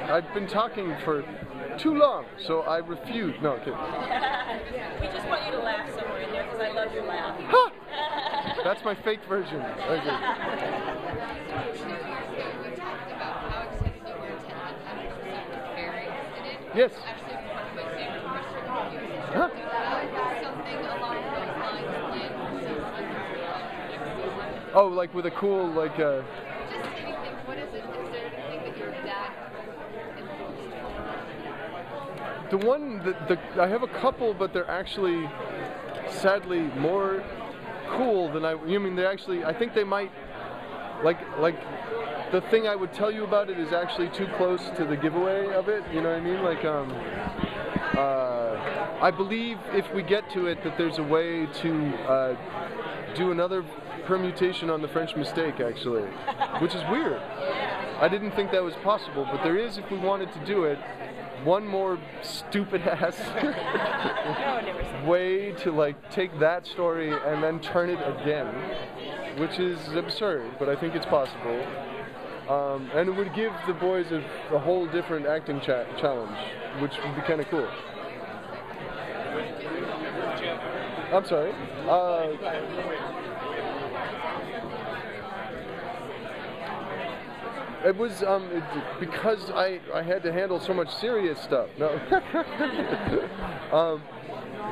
I've been talking for too long, so I refuse. No, I'm kidding. We just want you to laugh somewhere in there because I love your laugh. Ha! That's my fake version. Okay. Yes. Huh? Oh, like with a cool, like, Just anything, what is it? Is there anything that your dad influenced? the one that I have a couple, but they're actually, sadly, more cool than you mean, they actually, I think they might, like, the thing I would tell you about it is actually too close to the giveaway of it, you know what I mean? Like, I believe if we get to it that there's a way to do another permutation on the French mistake, actually, which is weird. I didn't think that was possible, but there is if we wanted to do it. One more stupid ass way to like take that story and then turn it again, which is absurd, but I think it's possible. And it would give the boys a whole different acting challenge, which would be kind of cool. I'm sorry. It was because I had to handle so much serious stuff. No.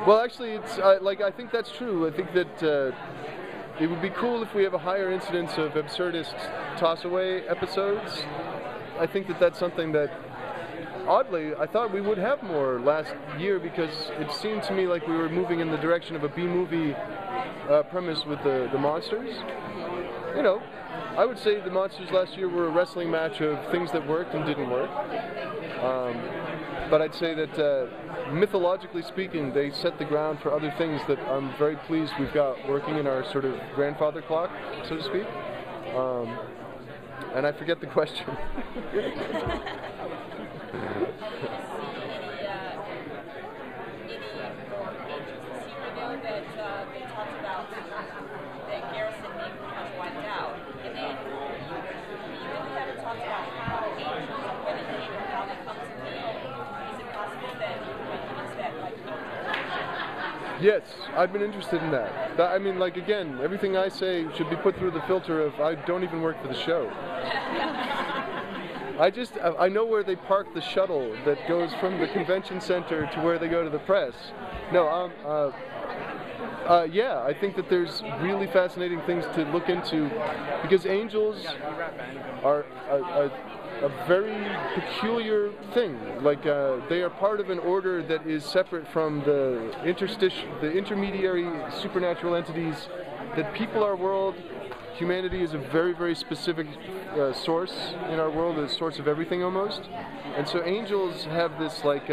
Well, actually, it's like I think that's true. I think that it would be cool if we have a higher incidence of absurdist toss-away episodes. I think that that's something that, oddly, I thought we would have more last year because it seemed to me like we were moving in the direction of a B-movie premise with the monsters. You know, I would say the monsters last year were a wrestling match of things that worked and didn't work. But I'd say that mythologically speaking, they set the ground for other things that I'm very pleased we've got working in our sort of grandfather clock, so to speak. And I forget the question. Yes, I've been interested in that. I mean, like, again, everything I say should be put through the filter of I don't even work for the show. I know where they park the shuttle that goes from the convention center to where they go to the press. No, yeah, I think that there's really fascinating things to look into because angels are a very peculiar thing. Like they are part of an order that is separate from the intermediary supernatural entities that people our world. Humanity is a very, very specific source in our world, a source of everything almost. And so angels have this like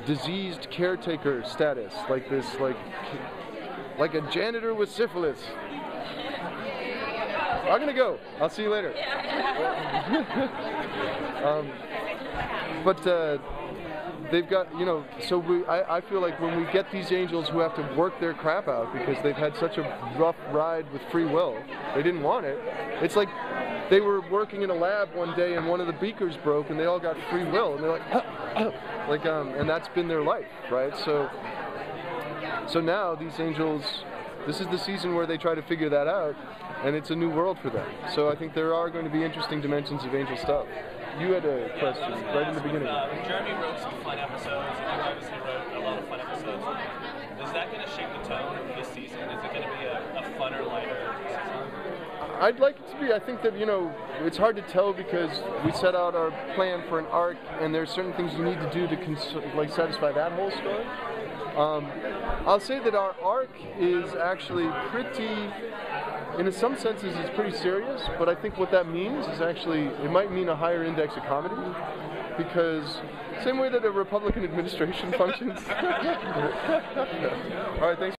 diseased caretaker status, like this like a janitor with syphilis. I'm gonna go. I'll see you later. But they've got, you know, so I feel like when we get these angels who have to work their crap out because they've had such a rough ride with free will, they didn't want it. It's like they were working in a lab one day and one of the beakers broke and they all got free will and they're like, and that's been their life, right? So now these angels, this is the season where they try to figure that out, and it's a new world for them. So I think there are going to be interesting dimensions of angel stuff. You had a question right in the beginning. Jeremy wrote some fun episodes, and you obviously wrote a lot of fun episodes. Is that going to shape the tone of this season? Is it going to be a funner, lighter season? I'd like it to be. I think that, you know, it's hard to tell because we set out our plan for an arc, and there's certain things you need to do to satisfy that whole story. I'll say that our arc is actually pretty, in some senses it's pretty serious, but I think what that means is actually, it might mean a higher index of comedy, because same way that a Republican administration functions. All right, thanks.